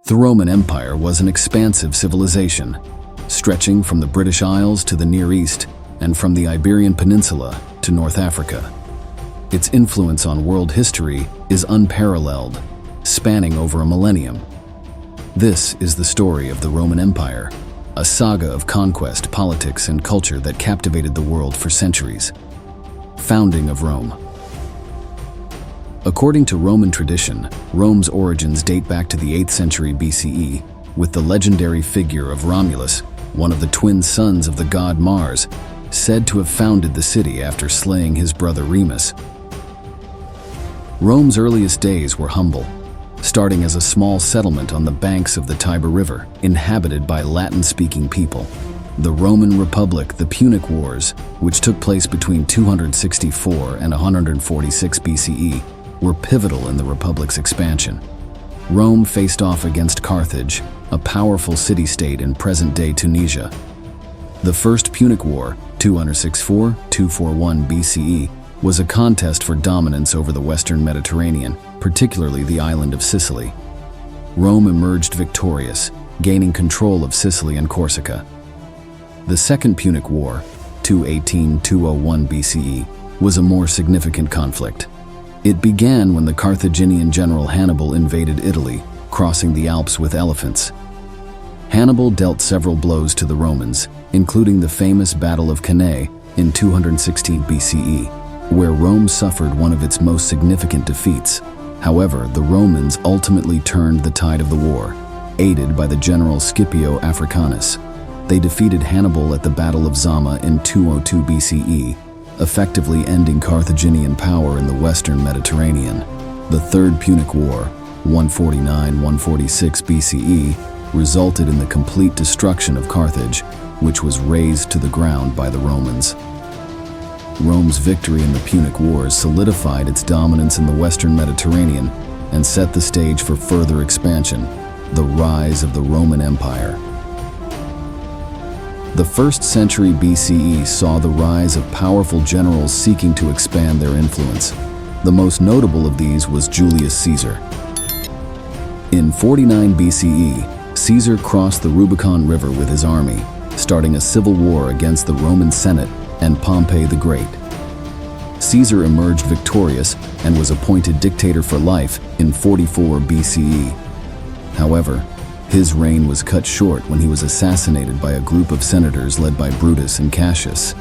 The Roman Empire was an expansive civilization, stretching from the British Isles to the Near East and from the Iberian Peninsula to North Africa. Its influence on world history is unparalleled, spanning over a millennium. This is the story of the Roman Empire, a saga of conquest, politics, and culture that captivated the world for centuries. Founding of Rome. According to Roman tradition, Rome's origins date back to the 8th century BCE, with the legendary figure of Romulus, one of the twin sons of the god Mars, said to have founded the city after slaying his brother Remus. Rome's earliest days were humble, starting as a small settlement on the banks of the Tiber River, inhabited by Latin-speaking people. The Roman Republic, the Punic Wars, which took place between 264 and 146 BCE, were pivotal in the Republic's expansion. Rome faced off against Carthage, a powerful city-state in present-day Tunisia. The First Punic War, 264–241 BCE, was a contest for dominance over the Western Mediterranean, particularly the island of Sicily. Rome emerged victorious, gaining control of Sicily and Corsica. The Second Punic War, 218–201 BCE, was a more significant conflict. It began when the Carthaginian general Hannibal invaded Italy, crossing the Alps with elephants. Hannibal dealt several blows to the Romans, including the famous Battle of Cannae in 216 BCE, where Rome suffered one of its most significant defeats. However, the Romans ultimately turned the tide of the war, aided by the general Scipio Africanus. They defeated Hannibal at the Battle of Zama in 202 BCE, effectively ending Carthaginian power in the Western Mediterranean. The Third Punic War, 149–146 BCE, resulted in the complete destruction of Carthage, which was razed to the ground by the Romans. Rome's victory in the Punic Wars solidified its dominance in the Western Mediterranean and set the stage for further expansion, the rise of the Roman Empire. The 1st century BCE saw the rise of powerful generals seeking to expand their influence. The most notable of these was Julius Caesar. In 49 BCE, Caesar crossed the Rubicon River with his army, starting a civil war against the Roman Senate and Pompey the Great. Caesar emerged victorious and was appointed dictator for life in 44 BCE. However, his reign was cut short when he was assassinated by a group of senators led by Brutus and Cassius.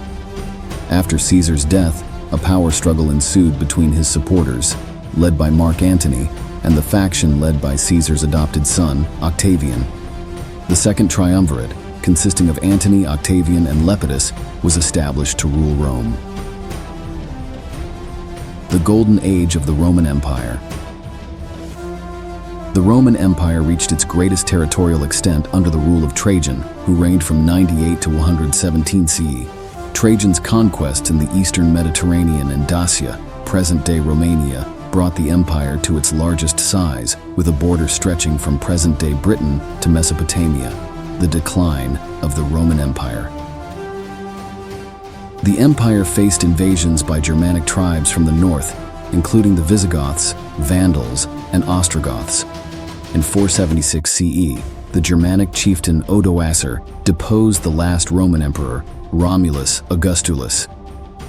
After Caesar's death, a power struggle ensued between his supporters, led by Mark Antony, and the faction led by Caesar's adopted son, Octavian. The Second Triumvirate, consisting of Antony, Octavian, and Lepidus, was established to rule Rome. The Golden Age of the Roman Empire. The Roman Empire reached its greatest territorial extent under the rule of Trajan, who reigned from 98 to 117 CE. Trajan's conquests in the eastern Mediterranean and Dacia, present-day Romania, brought the empire to its largest size, with a border stretching from present-day Britain to Mesopotamia. The decline of the Roman Empire. The empire faced invasions by Germanic tribes from the north, including the Visigoths, Vandals, and Ostrogoths. In 476 CE, the Germanic chieftain Odoacer deposed the last Roman emperor, Romulus Augustulus.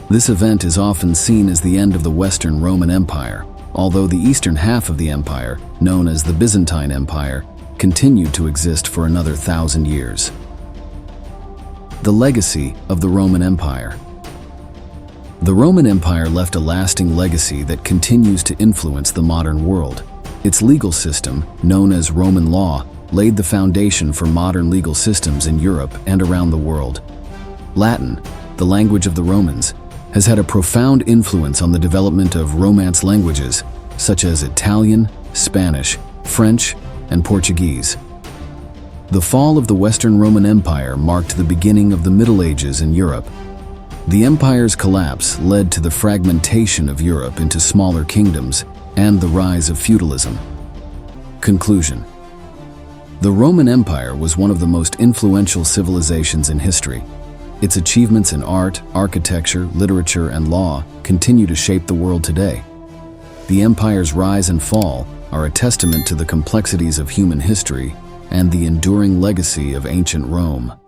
This event is often seen as the end of the Western Roman Empire, although the eastern half of the empire, known as the Byzantine Empire, continued to exist for another 1,000 years. The legacy of the Roman Empire. The Roman Empire left a lasting legacy that continues to influence the modern world. Its legal system, known as Roman law, laid the foundation for modern legal systems in Europe and around the world. Latin, the language of the Romans, has had a profound influence on the development of Romance languages, such as Italian, Spanish, French, and Portuguese. The fall of the Western Roman Empire marked the beginning of the Middle Ages in Europe. The empire's collapse led to the fragmentation of Europe into smaller kingdoms and the rise of feudalism. Conclusion. The Roman Empire was one of the most influential civilizations in history. Its achievements in art, architecture, literature, and law continue to shape the world today. The empire's rise and fall are a testament to the complexities of human history and the enduring legacy of ancient Rome.